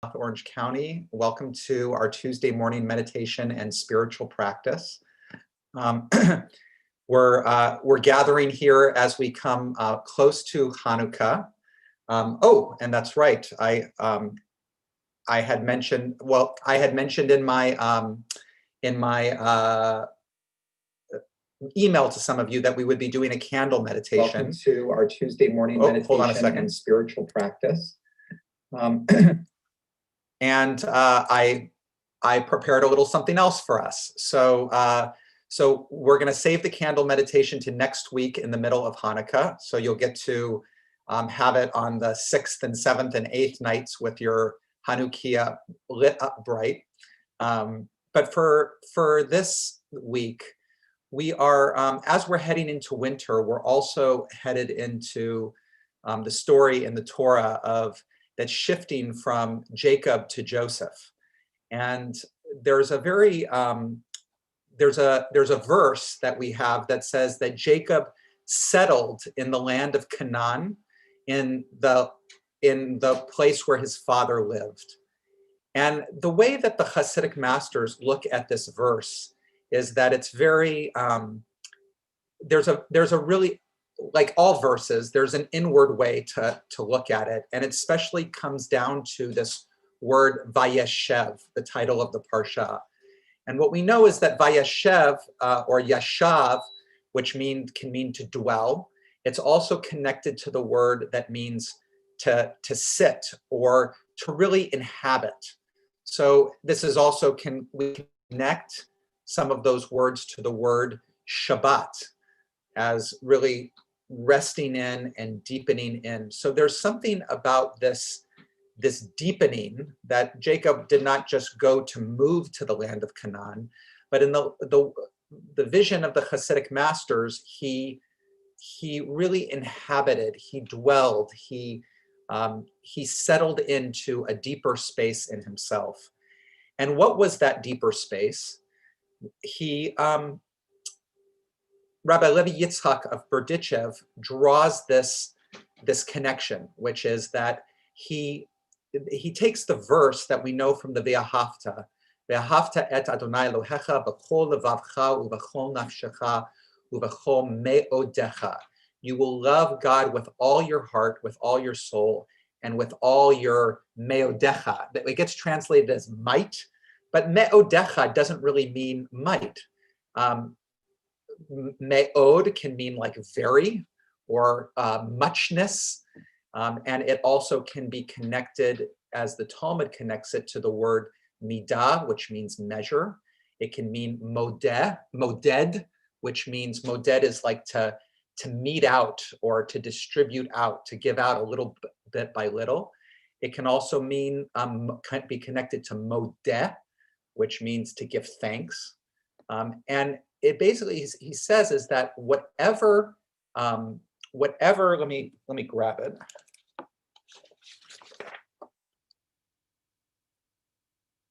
South Orange County. Welcome to our Tuesday morning meditation and spiritual practice. Um, we're gathering here as we come close to Hanukkah. And that's right. I had mentioned. Well, I had mentioned in my email to some of you that we would be doing a candle meditation. Welcome to our Tuesday morning meditation and spiritual practice. And I prepared a little something else for us. So we're going to save the candle meditation to next week in the middle of Hanukkah. So you'll get to have it on the 6th and 7th and 8th nights with your Hanukkah lit up bright. But for this week, we are, as we're heading into winter, we're also headed into the story in the Torah of that shifting from Jacob to Joseph. And there's a very, there's a verse that we have that says that Jacob settled in the land of Canaan, in the place where his father lived. And the way that the Hasidic masters look at this verse is that it's very, there's a really, like all verses, there's an inward way to look at it. And it especially comes down to this word Vayeshev, the title of the Parsha. And what we know is that Vayeshev or Yashav, which can mean to dwell, it's also connected to the word that means to sit or to really inhabit. So this is also, we connect some of those words to the word Shabbat as really resting in and deepening in. So there's something about this deepening that Jacob did not just go to move to the land of Canaan, but in the vision of the Hasidic masters, he really inhabited, he dwelled, he settled into a deeper space in himself. And what was that deeper space? Rabbi Levi Yitzchak of Berdichev draws this connection, which is that he takes the verse that we know from the Ve'ahavta et Adonai Elohecha b'chol levavcha u'b'chol nafshecha u'b'chol me'odecha. You will love God with all your heart, with all your soul, and with all your me'odecha. It gets translated as might, but me'odecha doesn't really mean might. Me'od can mean like very or muchness. And it also can be connected, as the Talmud connects it, to the word midah, which means measure. It can mean moded, which means moded is like to mete out or to distribute out, to give out a little bit by little. It can also mean, be connected to modeh, which means to give thanks. And it basically, he says, is that whatever, let me grab it.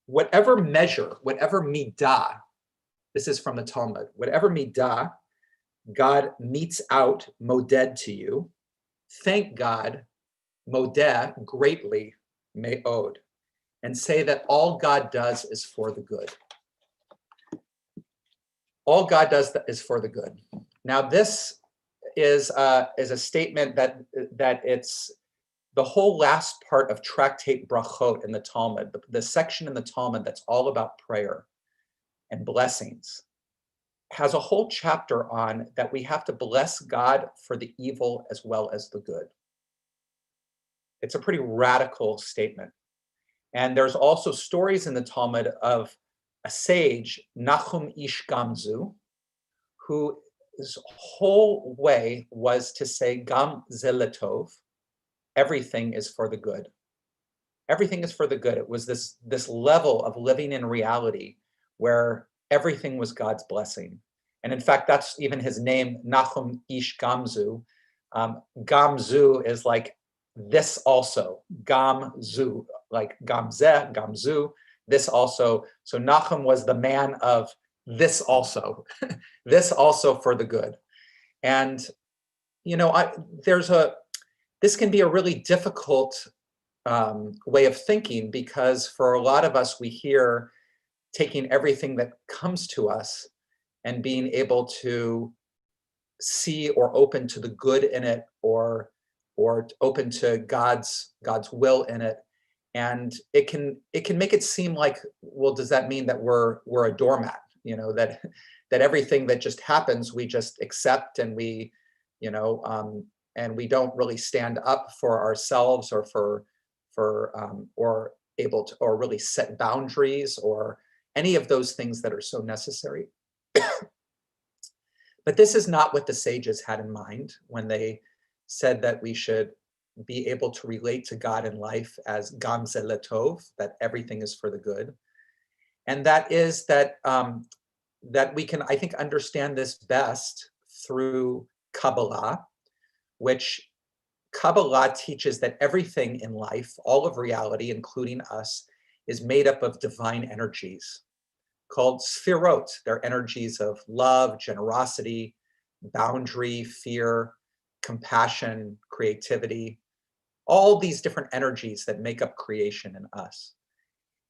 Whatever measure, whatever midah, this is from the Talmud, whatever midah God meets out moded to you, thank God, modeh, greatly, me'od, and say that all God does is for the good. All God does is for the good. Now, this is a statement that it's the whole last part of Tractate Brachot in the Talmud, the section in the Talmud that's all about prayer and blessings, has a whole chapter on that we have to bless God for the evil as well as the good. It's a pretty radical statement. And there's also stories in the Talmud of a sage, Nachum Ish Gamzu, whose whole way was to say, Gam zeletov, everything is for the good. Everything is for the good. It was this level of living in reality where everything was God's blessing. And in fact, that's even his name, Nachum Ish Gamzu. Gamzu is like this also, Gamzu, like Gamzeh, Gamzu, this also. So Nachum was the man of this also, this also for the good. And, you know, this can be a really difficult way of thinking, because for a lot of us, we hear taking everything that comes to us and being able to see or open to the good in it, or open to God's will in it. And it can make it seem like, well, does that mean that we're a doormat? That everything that just happens, we just accept, and we, and we don't really stand up for ourselves, or or able to, or really set boundaries, or any of those things that are so necessary. But this is not what the sages had in mind when they said that we should be able to relate to God in life as Gam Ze L'Tov, that everything is for the good. And that is that that we can, I think, understand this best through Kabbalah, which Kabbalah teaches that everything in life, all of reality, including us, is made up of divine energies called sphirot. They're energies of love, generosity, boundary, fear, compassion, creativity, all these different energies that make up creation in us.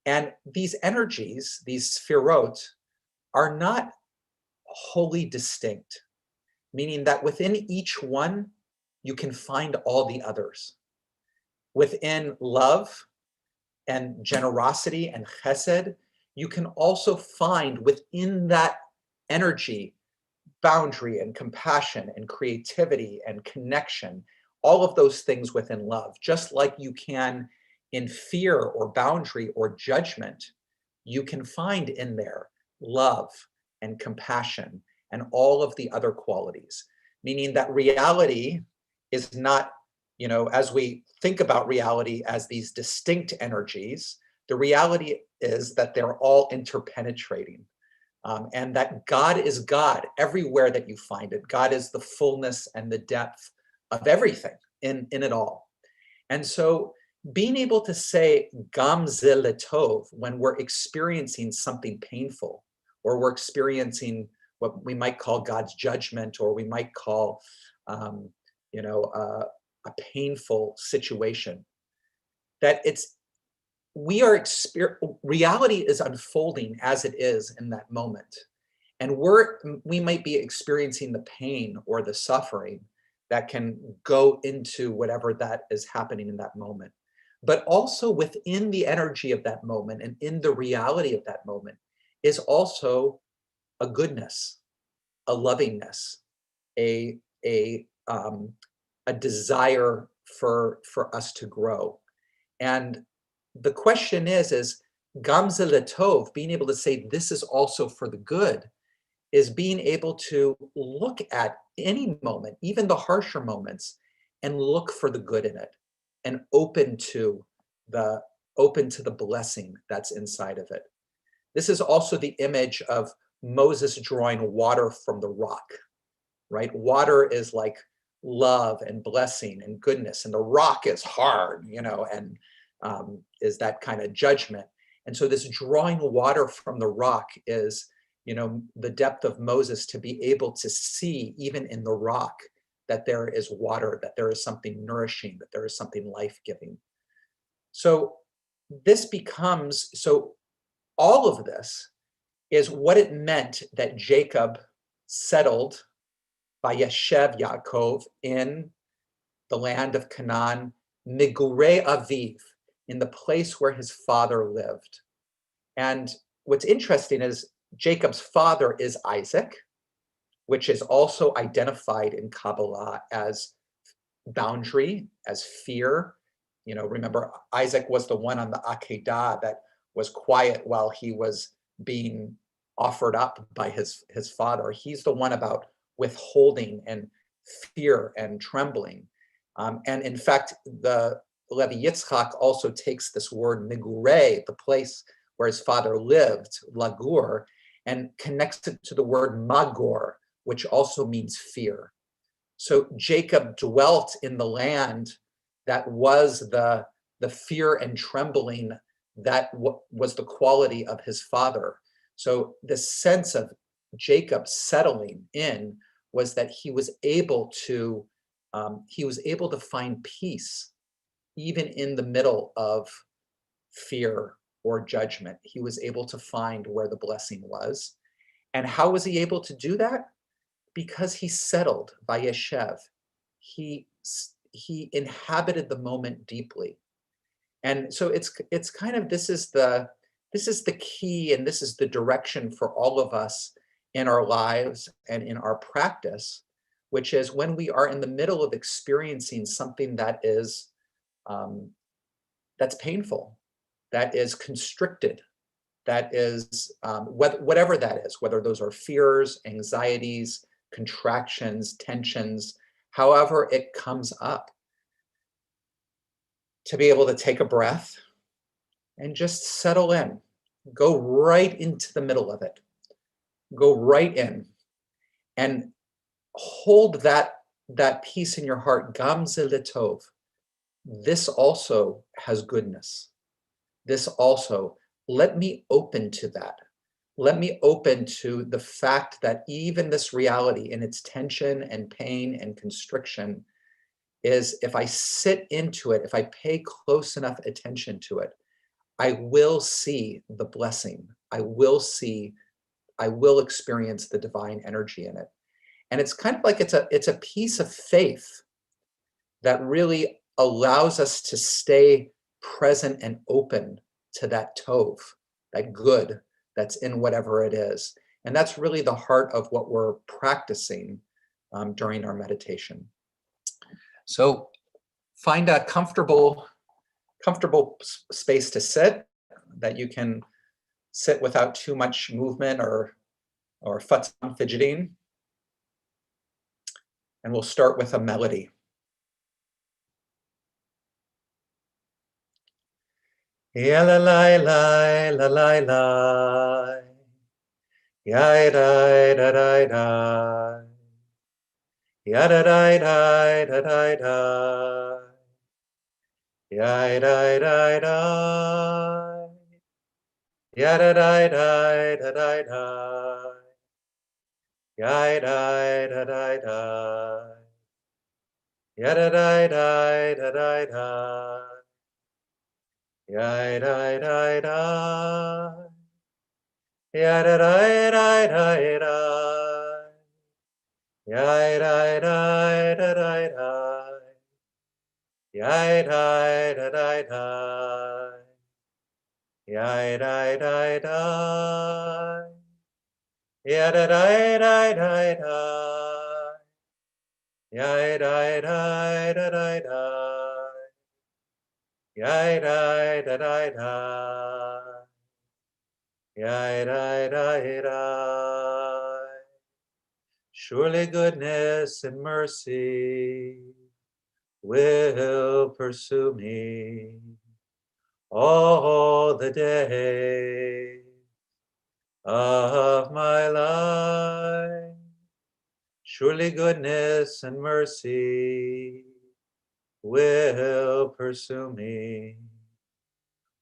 And these energies, these sphirot, are not wholly distinct, meaning that within each one, you can find all the others. Within love and generosity and chesed, you can also find within that energy boundary and compassion and creativity and connection, all of those things within love. Just like you can in fear or boundary or judgment, you can find in there love and compassion and all of the other qualities, meaning that reality is not, as we think about reality as these distinct energies, the reality is that they're all interpenetrating, and that God is God everywhere that you find it. God is the fullness and the depth of everything in it all. And so being able to say Gam Ze L'Tov when we're experiencing something painful, or we're experiencing what we might call God's judgment, or we might call, a painful situation, that reality is unfolding as it is in that moment. And we might be experiencing the pain or the suffering that can go into whatever that is happening in that moment. But also within the energy of that moment and in the reality of that moment is also a goodness, a lovingness, a desire for us to grow. And the question is Gam Ze L'Tov, being able to say this is also for the good, is being able to look at any moment, even the harsher moments, and look for the good in it, and open to the blessing that's inside of it. This is also the image of Moses drawing water from the rock, right? Water is like love and blessing and goodness, and the rock is hard, and is that kind of judgment. And so this drawing water from the rock is, the depth of Moses to be able to see, even in the rock, that there is water, that there is something nourishing, that there is something life-giving. So all of this is what it meant that Jacob settled Vayeshev Yaakov in the land of Canaan, Migurei Aviv, in the place where his father lived. And what's interesting is Jacob's father is Isaac, which is also identified in Kabbalah as boundary, as fear. Remember, Isaac was the one on the Akedah that was quiet while he was being offered up by his father. He's the one about withholding and fear and trembling. And in fact, the Levi Yitzchak also takes this word migurei, the place where his father lived, lagur, and connects it to the word magor, which also means fear. So Jacob dwelt in the land that was the fear and trembling that was the quality of his father. So the sense of Jacob settling in was that he was able to find peace even in the middle of fear or judgment, he was able to find where the blessing was. And how was he able to do that? Because he settled, Vayeshev. He inhabited the moment deeply. And so it's kind of, this is the key, and this is the direction for all of us in our lives and in our practice, which is when we are in the middle of experiencing something that is that's painful, that is constricted, that is whatever that is, whether those are fears, anxieties, contractions, tensions, however it comes up, to be able to take a breath and just settle in. Go right into the middle of it. Go right in and hold that peace in your heart. Gam ze letov. This also has goodness. This also, let me open to that. Let me open to the fact that even this reality in its tension and pain and constriction is, if I sit into it, if I pay close enough attention to it, I will see the blessing. I will experience the divine energy in it. And it's kind of like it's a piece of faith that really allows us to stay present and open to that tov, that good that's in whatever it is. And that's really the heart of what we're practicing during our meditation. So find a comfortable space to sit, that you can sit without too much movement or fidgeting. And we'll start with a melody. Ya la la la la la la, ya da da da da, ya da da da da da da, ya da da da, ya da da da da da da, ya da da da da, ya da da da da da da. Ya da da da, ya da da da da da, ya da da da da da, ya da da da da, ya da da da, ya da da da da da, ya da da da da da, ya da da da da. Ya da da da. Surely goodness and mercy will pursue me all the days of my life. Surely goodness and mercy will pursue me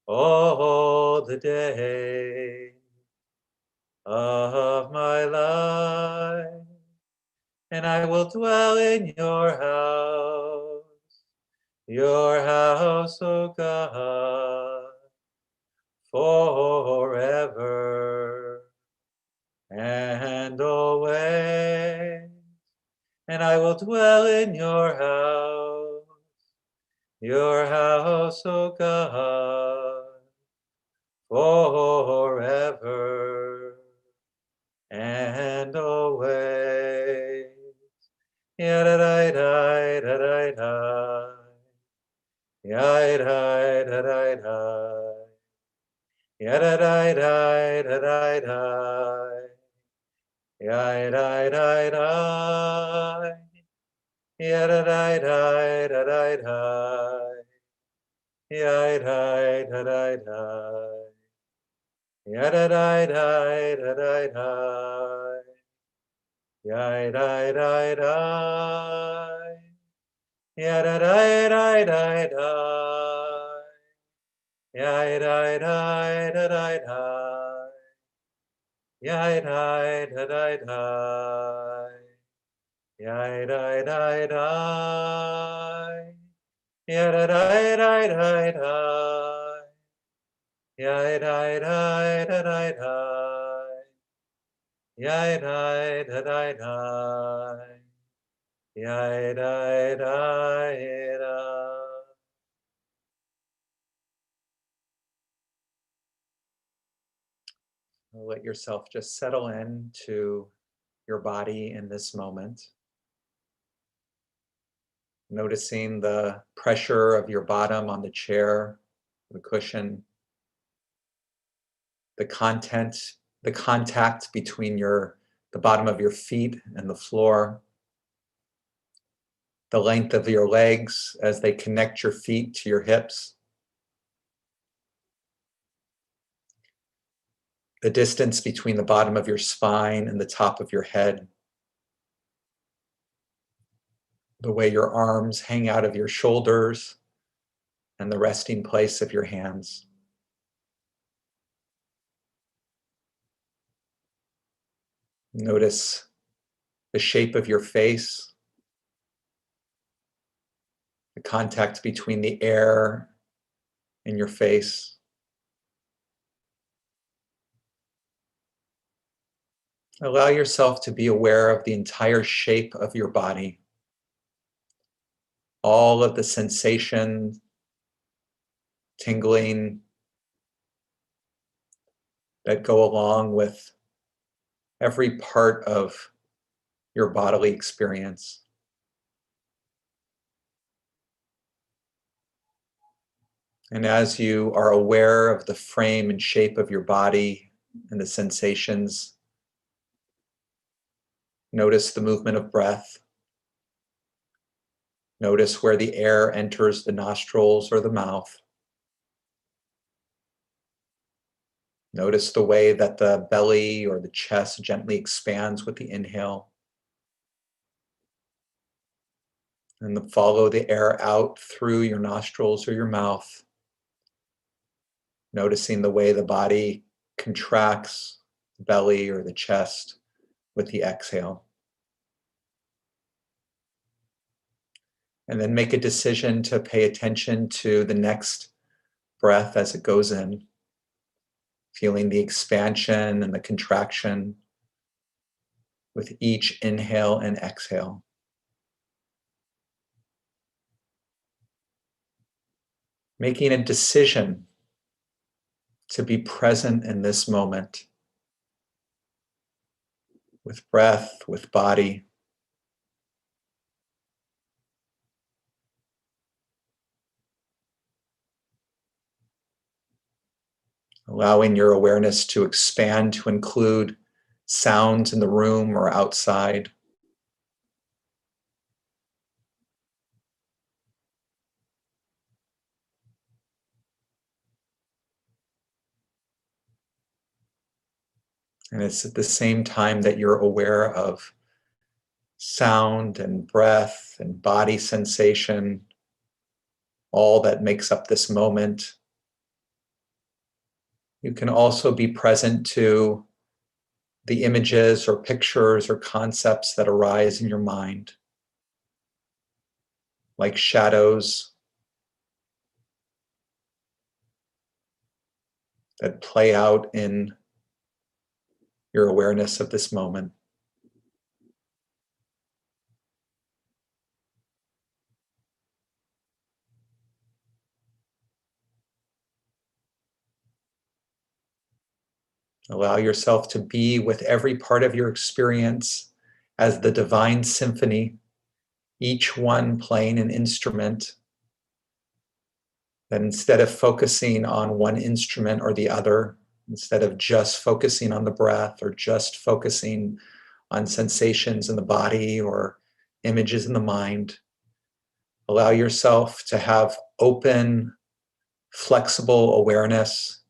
all the days of my life, and I will dwell in your house, O God, forever and always. And I will dwell in your house, O God, forever and always. Ya-da-da-da-da-da-da. Ya-da-da-da-da-da. Ya-da-da-da-da-da. Ya-da-da-da. Ya-da-da-da-da-da. Ya-da-da-da-da. Ya-da-da-da-da-da. Ya-da-da-da. Ya-da-da-da-da-da. Ya-da-da-da-da-da. Ya-da-da-da-da. Ya-da-da-da. Ya da da da da da. Ya da da da da da. Ya da da da da. Ya da da da. Let yourself just settle into your body in this moment. Noticing the pressure of your bottom on the chair, the cushion, the contact between the bottom of your feet and the floor, the length of your legs as they connect your feet to your hips, the distance between the bottom of your spine and the top of your head, the way your arms hang out of your shoulders and the resting place of your hands. Notice the shape of your face, the contact between the air in your face. Allow yourself to be aware of the entire shape of your body, all of the sensation, tingling that go along with every part of your bodily experience. And as you are aware of the frame and shape of your body and the sensations, notice the movement of breath. Notice where the air enters the nostrils or the mouth. Notice the way that the belly or the chest gently expands with the inhale. And follow the air out through your nostrils or your mouth. Noticing the way the body contracts, the belly or the chest with the exhale. And then make a decision to pay attention to the next breath as it goes in, feeling the expansion and the contraction with each inhale and exhale. Making a decision to be present in this moment with breath, with body. Allowing your awareness to expand to include sounds in the room or outside. And it's at the same time that you're aware of sound and breath and body sensation, all that makes up this moment. You can also be present to the images or pictures or concepts that arise in your mind, like shadows that play out in your awareness of this moment. Allow yourself to be with every part of your experience as the divine symphony, each one playing an instrument. That instead of focusing on one instrument or the other, instead of just focusing on the breath or just focusing on sensations in the body or images in the mind, allow yourself to have open, flexible awareness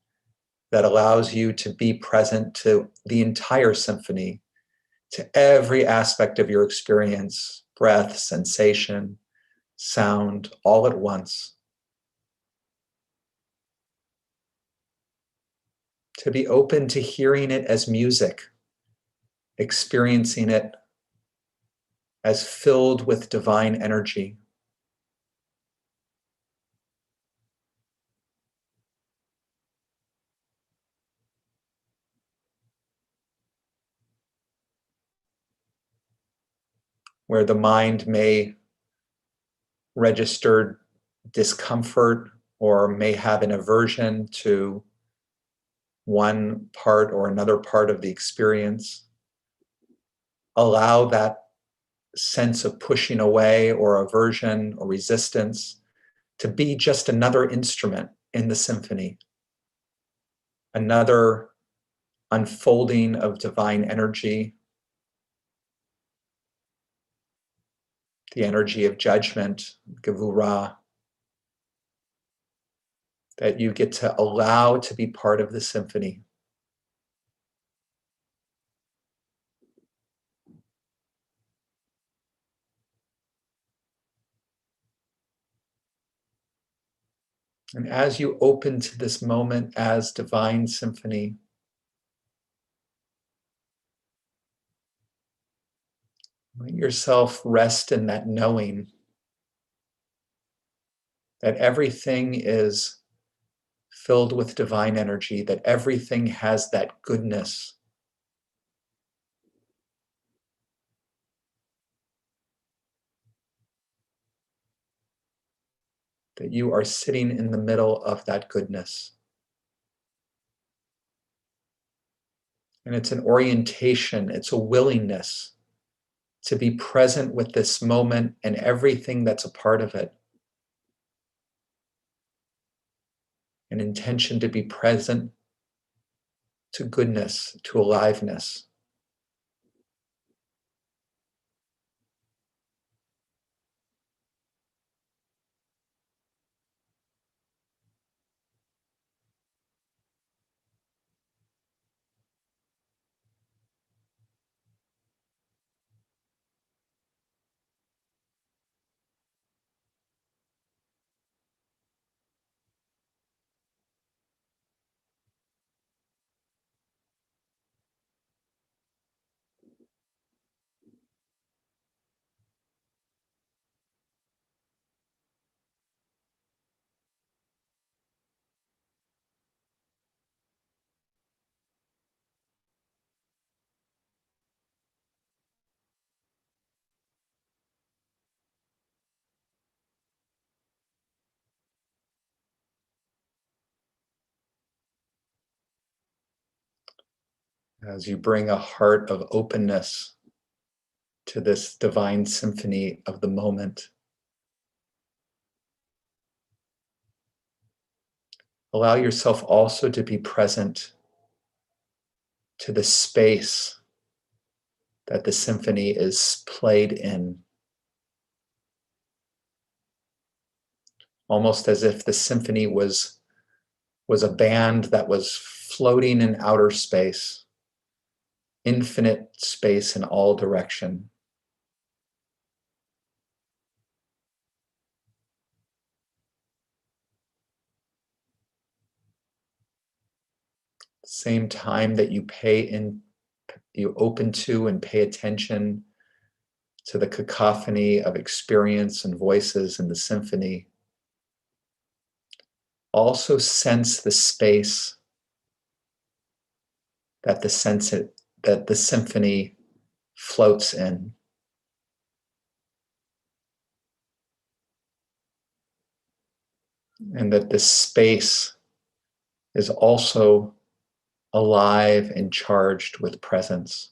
that allows you to be present to the entire symphony, to every aspect of your experience, breath, sensation, sound, all at once. To be open to hearing it as music, experiencing it as filled with divine energy. where the mind may register discomfort or may have an aversion to one part or another part of the experience. Allow that sense of pushing away or aversion or resistance to be just another instrument in the symphony, another unfolding of divine energy, the energy of judgment, Gevurah, that you get to allow to be part of the symphony. And as you open to this moment as divine symphony, let yourself rest in that knowing that everything is filled with divine energy, that everything has that goodness. That you are sitting in the middle of that goodness. And it's an orientation, it's a willingness to be present with this moment and everything that's a part of it. An intention to be present to goodness, to aliveness. As you bring a heart of openness to this divine symphony of the moment. Allow yourself also to be present to the space that the symphony is played in. Almost as if the symphony was a band that was floating in outer space, infinite space in all direction. Same time that you open to and pay attention to the cacophony of experience and voices in the symphony. Also sense the space that the symphony floats in. And that this space is also alive and charged with presence.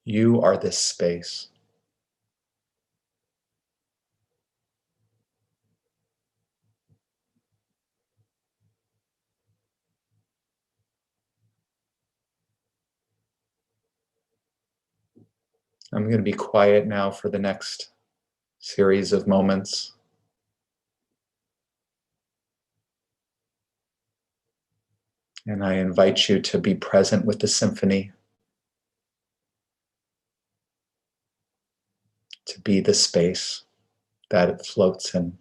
You are this space. I'm going to be quiet now for the next series of moments. And I invite you to be present with the symphony, to be the space that it floats in.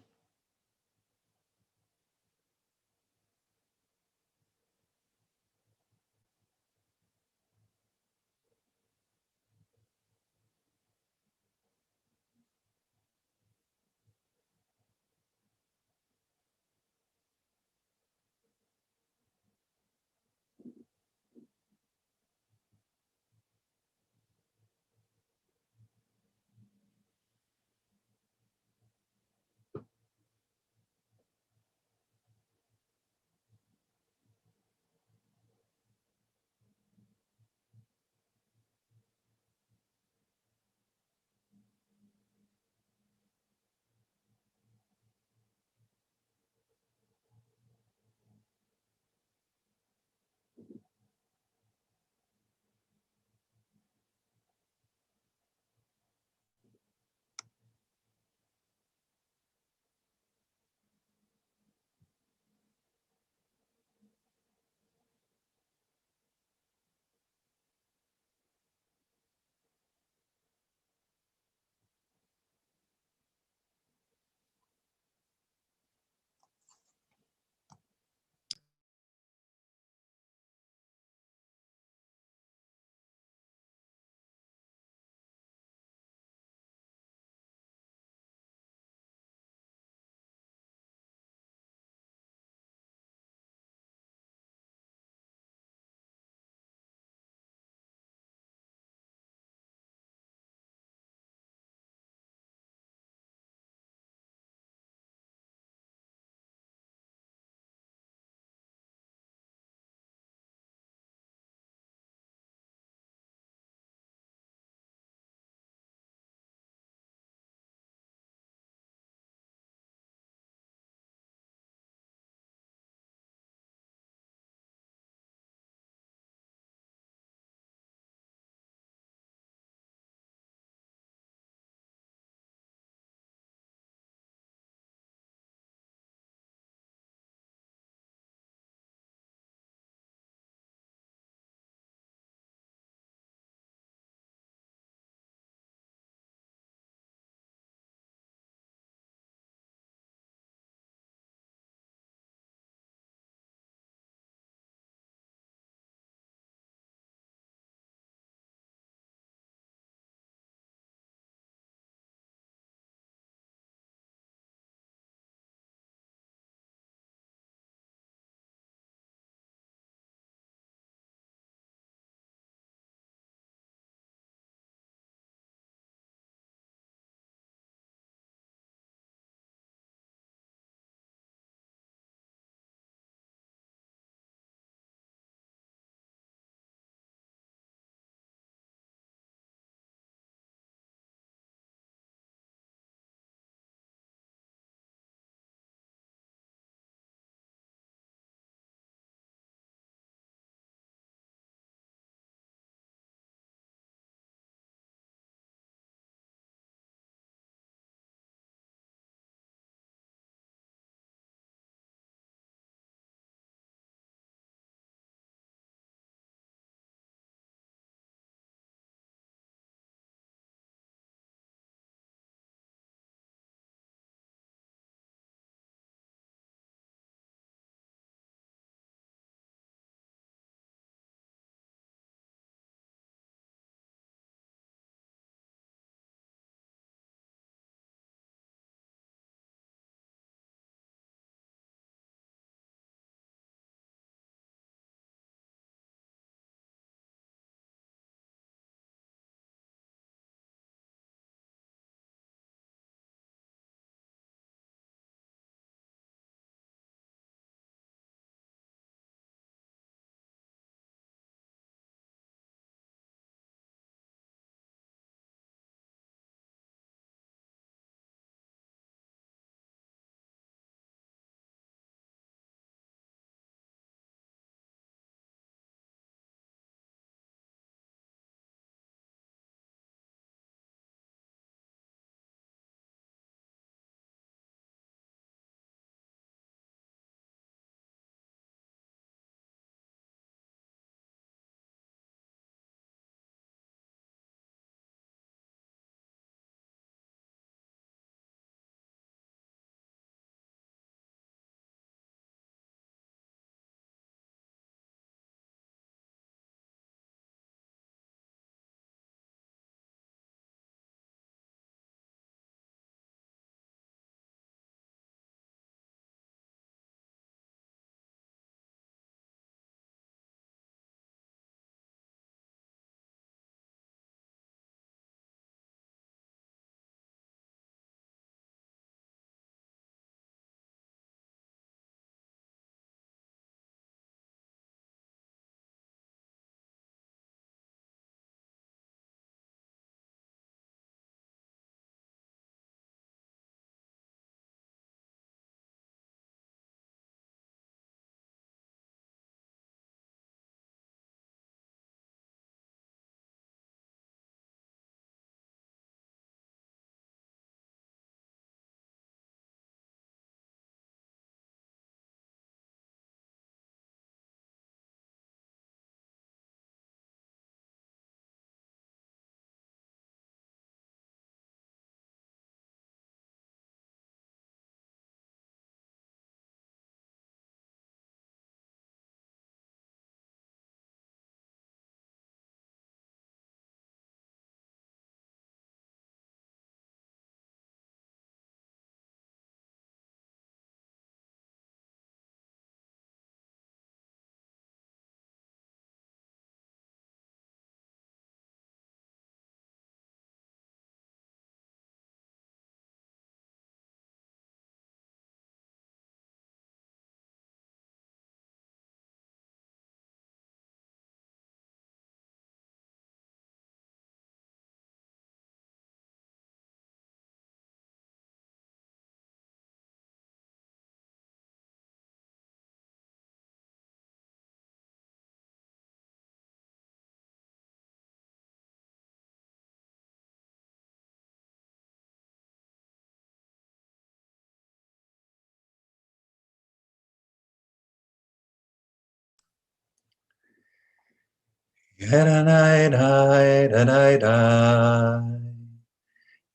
Yadadai-dai-dai-dai.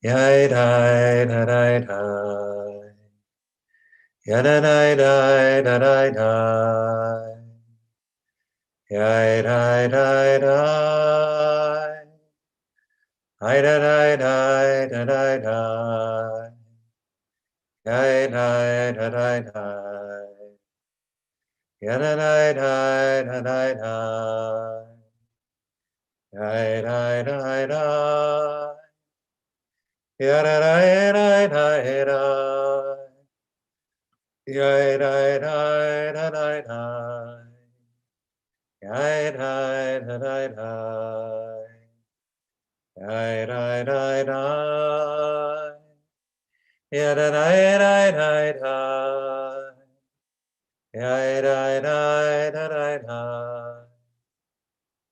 Yadai-dai-dai-dai. Yadai-dai-dai-dai-dai. Yadai-dai-dai-dai. Yadai-dai-dai-dai-dai. Yadai-dai-dai-dai. Yadai-dai-dai-dai-dai. Yadai-dai-dai-dai. Yadai-dai-dai-dai-dai. Yadai-dai-dai-dai-dai. Yadai-dai-dai-dai. Yadai-dai-dai-dai. Yadai-dai-dai-dai-dai. Yadai-dai-dai-dai-dai.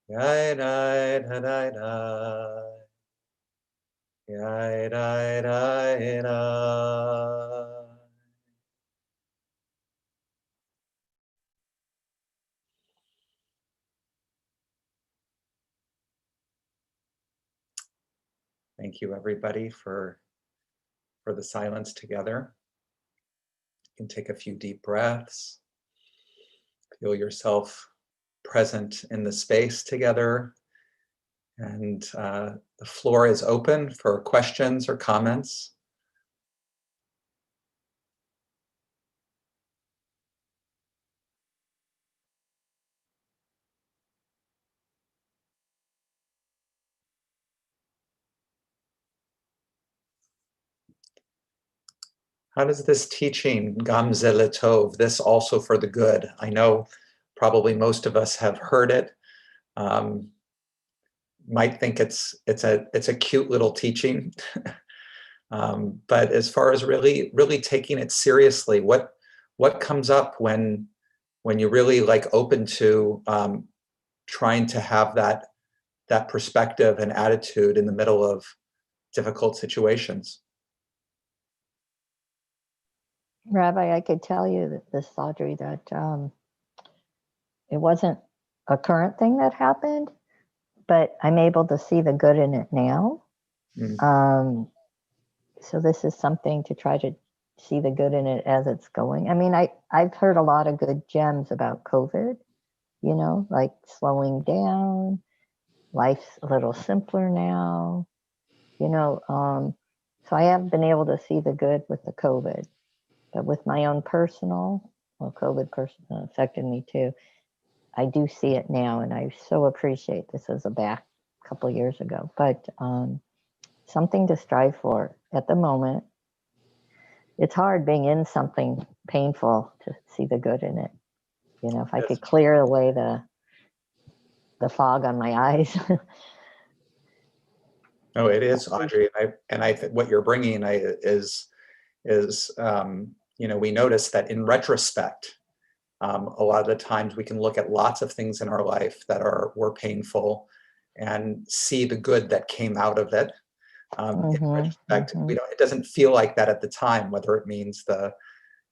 Yadai-dai-dai-dai. Yadai-dai-dai-dai. Thank you, everybody, for the silence together. You can take a few deep breaths. Feel yourself present in the space together. And the floor is open for questions or comments. How does this teaching, Gam Ze L'Tov, this also for the good? I know probably most of us have heard it. Might think it's a cute little teaching, but as far as really taking it seriously, what comes up when you really like open to trying to have that perspective and attitude in the middle of difficult situations? Rabbi, I could tell you that this, Audrey, that it wasn't a current thing that happened, but I'm able to see the good in it now. So this is something to try to see the good in it as it's going. I mean, I've heard a lot of good gems about COVID, you know, like slowing down, life's a little simpler now, you know. So I have been able to see the good with the COVID. But with my own personal, well, COVID affected me too. I do see it now, and I so appreciate this as a back a couple of years ago. But something to strive for at the moment. It's hard being in something painful to see the good in it. You know, if I could clear away the fog on my eyes. No, it is, Audrey, and I think what you're bringing is you know, we notice that in retrospect, a lot of the times we can look at lots of things in our life that were painful and see the good that came out of it. In retrospect, it doesn't feel like that at the time, whether it means the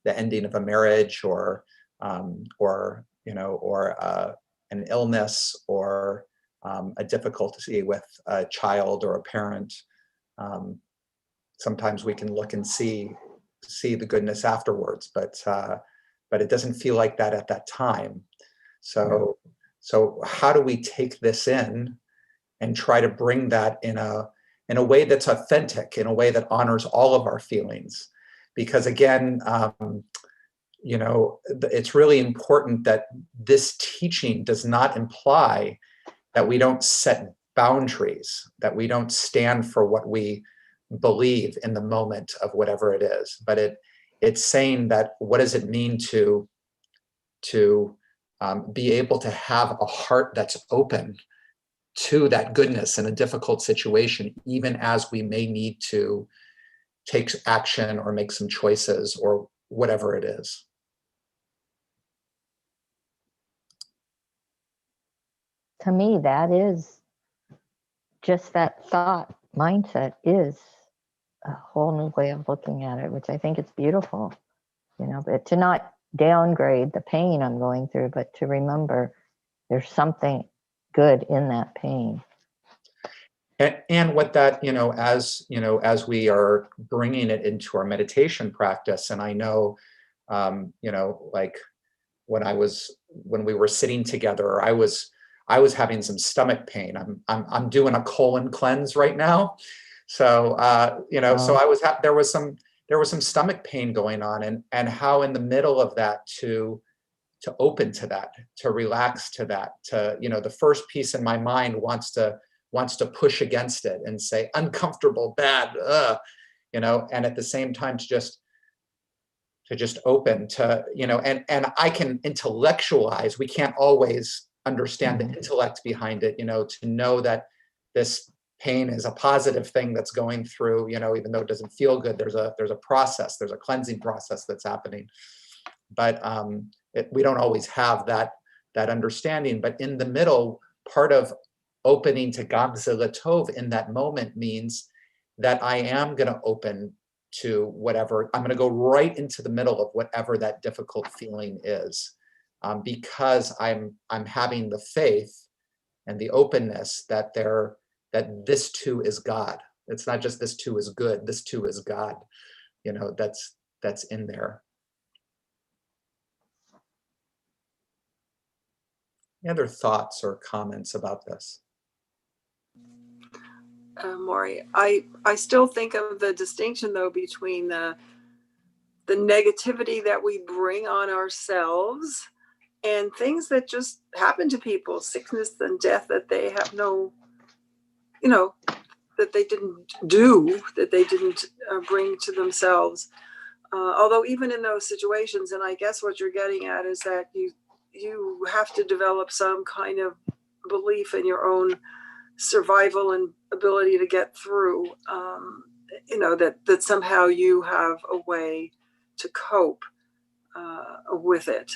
ending of a marriage or you know, or an illness or a difficulty with a child or a parent. Sometimes we can look and see the goodness afterwards, but it doesn't feel like that at that time. So how do we take this in and try to bring that in a way that's authentic, in a way that honors all of our feelings? Because again, you know, it's really important that this teaching does not imply that we don't set boundaries, that we don't stand for what we believe in the moment of whatever it is, but it's saying that what does it mean to be able to have a heart that's open to that goodness in a difficult situation, even as we may need to take action or make some choices or whatever it is. To me, that is just that thought mindset is a whole new way of looking at it, which I think it's beautiful, you know, but to not downgrade the pain I'm going through, but to remember there's something good in that pain. And what that, as we are bringing it into our meditation practice, and I know, like when we were sitting together, I was having some stomach pain. I'm doing a colon cleanse right now, so so I was there was some stomach pain going on, and how in the middle of that to open to that, to relax to that, to the first piece in my mind wants to push against it and say uncomfortable, bad, and at the same time to just open to, and I can intellectualize. We can't always understand the intellect behind it, to know that this pain is a positive thing that's going through, even though it doesn't feel good. There's a process, there's a cleansing process that's happening. But we don't always have that understanding. But in the middle, part of opening to Gamze Latov in that moment means that I am going to open to whatever. I'm going to go right into the middle of whatever that difficult feeling is, because I'm having the faith and the openness that this too is God. It's not just this too is good. This too is God. That's in there. Any other thoughts or comments about this? Maury, I still think of the distinction though between the negativity that we bring on ourselves and things that just happen to people, sickness and death that they have no, that they didn't do, that they didn't bring to themselves. Although even in those situations, and I guess what you're getting at is that you have to develop some kind of belief in your own survival and ability to get through, that somehow you have a way to cope with it.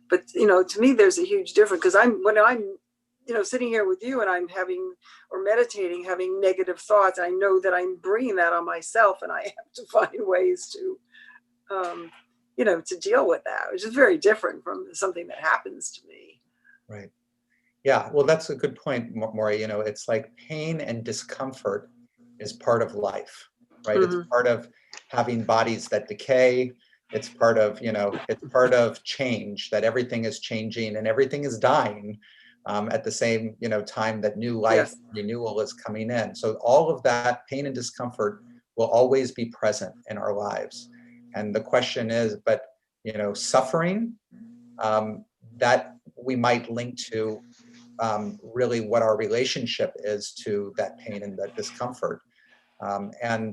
But, to me, there's a huge difference, because when I'm sitting here with you and I'm meditating, having negative thoughts, I know that I'm bringing that on myself, and I have to find ways to, to deal with that, which is very different from something that happens to me. Right. Yeah, well, that's a good point, Maury. It's like pain and discomfort is part of life, right? Mm-hmm. It's part of having bodies that decay. It's part of, it's part of change, that everything is changing and everything is dying at the same, time that new life renewal is coming in. So all of that pain and discomfort will always be present in our lives. And the question is, but, suffering, that we might link to really what our relationship is to that pain and that discomfort. In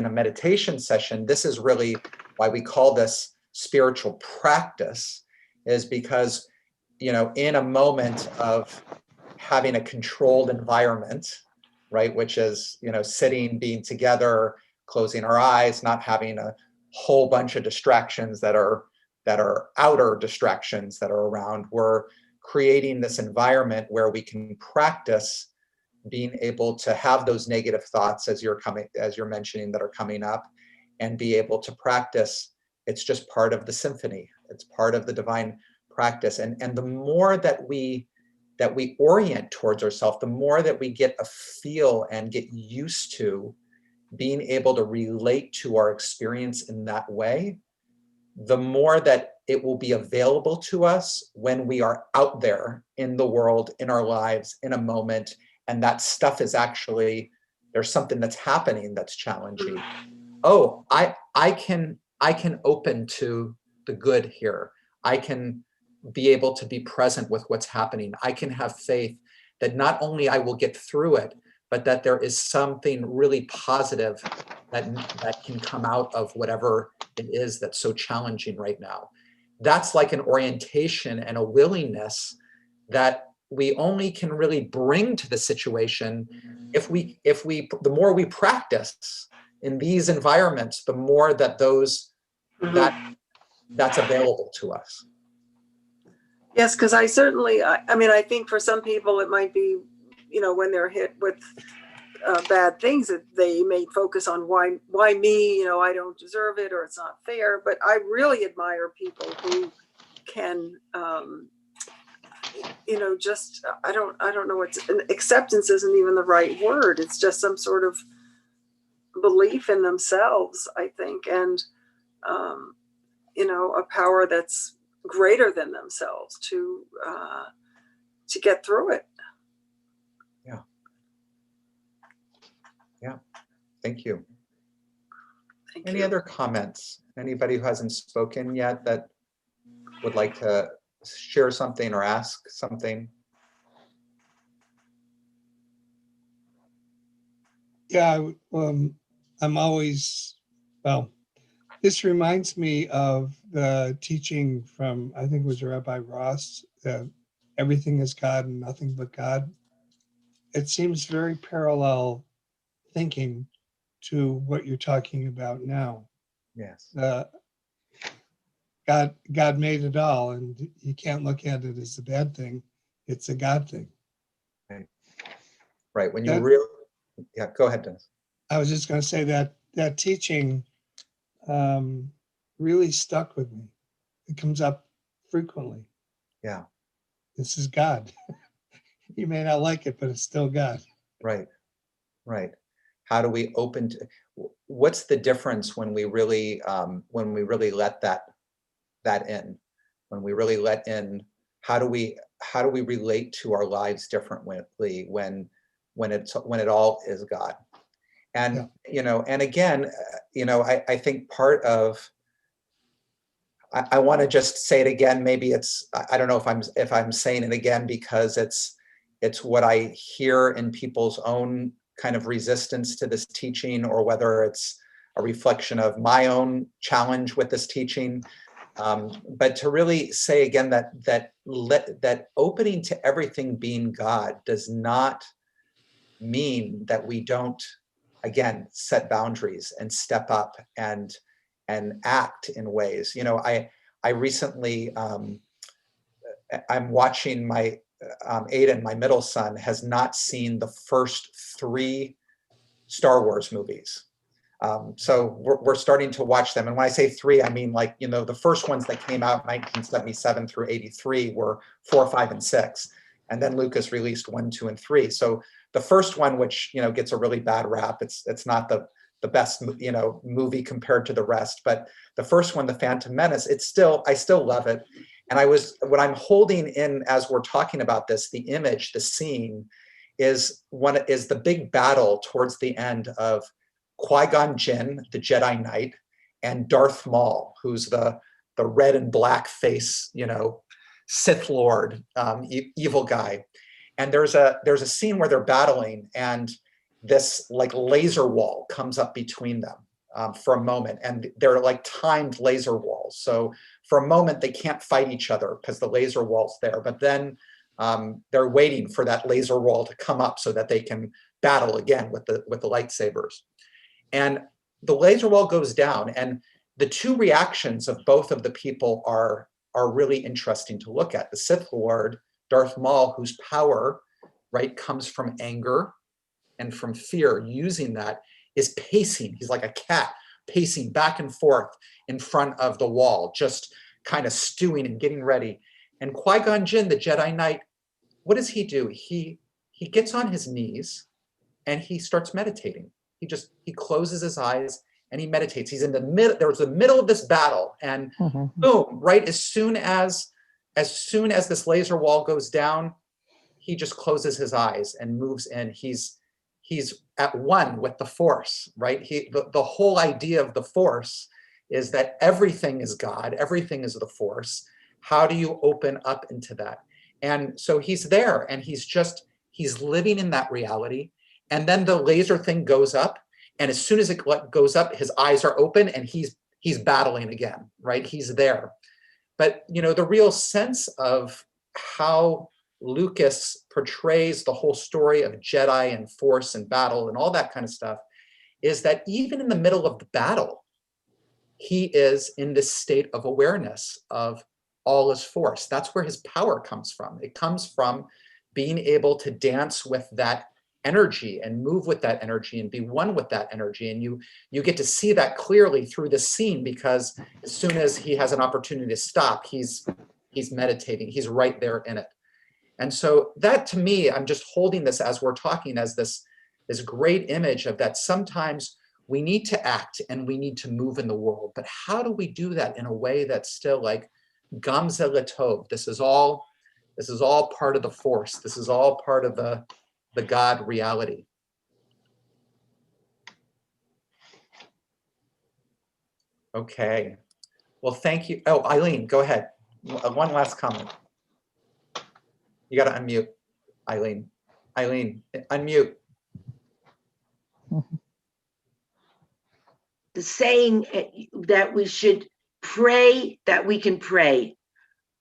a meditation session, this is really why we call this spiritual practice, is because, in a moment of having a controlled environment, right, which is, sitting, being together, closing our eyes, not having a whole bunch of distractions that are outer distractions that are around. We're creating this environment where we can practice being able to have those negative thoughts as you're mentioning that are coming up, and be able to practice. It's just part of the symphony. It's part of the divine practice. And the more that we orient towards ourselves, the more that we get a feel and get used to being able to relate to our experience in that way, the more that it will be available to us when we are out there in the world, in our lives, in a moment, and that stuff is actually, there's something that's happening that's challenging. Oh, I can open to the good here. I can be able to be present with what's happening. I can have faith that not only I will get through it, but that there is something really positive that can come out of whatever it is that's so challenging right now. That's like an orientation and a willingness that we only can really bring to the situation if we the more we practice in these environments, the more that that's available to us. Yes, because I think for some people it might be, when they're hit with bad things, that they may focus on why me, I don't deserve it, or it's not fair. But I really admire people who can you know, just, I don't know acceptance isn't even the right word. It's just some sort of belief in themselves, I think. And, you know, a power that's greater than themselves to get through it. Yeah. Yeah. Thank you. Thank Any you. other comments? Anybody who hasn't spoken yet that would like to share something or ask something? Yeah, I'm always, well, this reminds me of the teaching from, I think it was Rabbi Ross, that everything is God and nothing but God. It seems very parallel thinking to what you're talking about now. Yes. God made it all, and you can't look at it as a bad thing. It's a God thing. Right. When you That- really, yeah, go ahead, Dennis. I was just going to say that teaching really stuck with me. It comes up frequently. Yeah. This is God. You may not like it, but it's still God. Right. Right. How do we open to, what's the difference when we really let that in? When we really let in, how do we relate to our lives differently when it all is God? And Yeah. you know, and again, you know, I think part of, I want to just say it again. Maybe it's, I don't know if I'm saying it again because it's what I hear in people's own kind of resistance to this teaching, or whether it's a reflection of my own challenge with this teaching. But to really say again that opening to everything being God does not mean that we don't, again, set boundaries and step up and act in ways. You know, I recently, I'm watching my Aiden, my middle son, has not seen the first 3 Star Wars movies. So we're starting to watch them. And when I say 3, I mean, like, you know, the first ones that came out 1977 through 83 were 4, 5, and 6. And then Lucas released 1, 2, and 3. So the first one, which, you know, gets a really bad rap, it's not the best, you know, movie compared to the rest. But the first one, The Phantom Menace, I still love it. And what I'm holding in as we're talking about this, the image, the scene, is the big battle towards the end of Qui-Gon Jinn, the Jedi Knight, and Darth Maul, who's the red and black face, you know, Sith Lord, evil guy. And there's a scene where they're battling, and this like laser wall comes up between them for a moment, and they're like timed laser walls. So for a moment they can't fight each other because the laser wall's there, but then they're waiting for that laser wall to come up so that they can battle again with the lightsabers. And the laser wall goes down, and the 2 reactions of both of the people are really interesting to look at. The Sith Lord, Darth Maul, whose power, right, comes from anger and from fear, using that, is pacing. He's like a cat pacing back and forth in front of the wall, just kind of stewing and getting ready. And Qui-Gon Jinn, the Jedi Knight, what does he do? He gets on his knees and he starts meditating. He closes his eyes and he meditates. He's in the middle, there was the middle of this battle, and boom, right as soon as this laser wall goes down, he just closes his eyes and moves in. He's at one with the Force, right? The whole idea of the Force is that everything is God, everything is the Force. How do you open up into that? And so he's there, and he's living in that reality. And then the laser thing goes up, and as soon as it goes up, his eyes are open, and he's battling again, right? He's there. But you know, the real sense of how Lucas portrays the whole story of Jedi and Force and battle and all that kind of stuff is that even in the middle of the battle, he is in this state of awareness of all is Force. That's where his power comes from. It comes from being able to dance with that energy and move with that energy and be one with that energy. And you get to see that clearly through the scene, because as soon as he has an opportunity to stop, he's meditating. He's right there in it. And so that, to me, I'm just holding this as we're talking as this great image of that sometimes we need to act and we need to move in the world, but how do we do that in a way that's still like Gamze Latov? This is all part of the force. This is all part of the God reality. Okay. Well, thank you. Oh, Eileen, go ahead. One last comment. You got to unmute, Eileen. Eileen, unmute. The saying that we should pray that we can pray.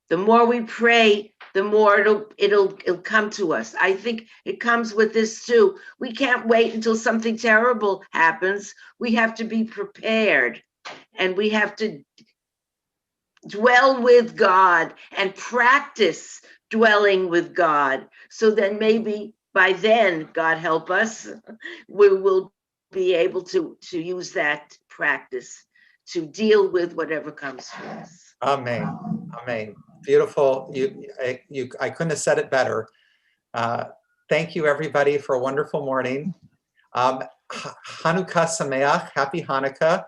The more we pray, the more it'll come to us. I think it comes with this too. We can't wait until something terrible happens. We have to be prepared, and we have to dwell with God and practice dwelling with God. So then maybe by then, God help us, we will be able to use that practice to deal with whatever comes to us. Amen. Amen. Beautiful. I couldn't have said it better. Thank you, everybody, for a wonderful morning. Hanukkah Sameach. Happy Hanukkah.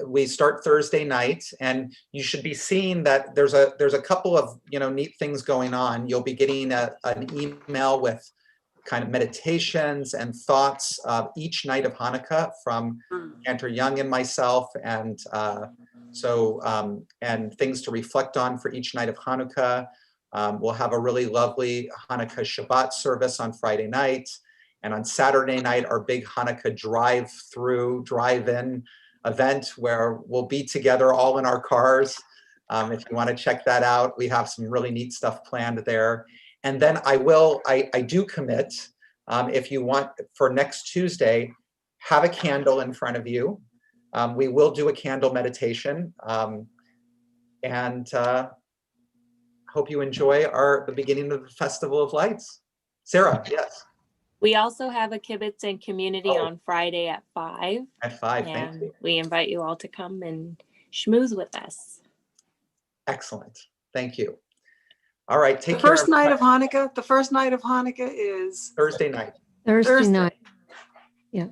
We start Thursday night, and you should be seeing that there's a couple of neat things going on. You'll be getting an email with kind of meditations and thoughts each night of Hanukkah from Cantor Young and myself, and and things to reflect on for each night of Hanukkah. We'll have a really lovely Hanukkah Shabbat service on Friday night, and on Saturday night, our big Hanukkah drive-in event where we'll be together all in our cars. If you want to check that out, we have some really neat stuff planned there. And then I do commit, if you want, for next Tuesday, have a candle in front of you. We will do a candle meditation, and hope you enjoy the beginning of the Festival of Lights. Sarah, yes. We also have a kibbutz and community on Friday at 5. At 5, thank And you. we invite you all to come and schmooze with us. Excellent, thank you. All right, take The care. first night of Hanukkah is Thursday night. Thursday night. Yeah.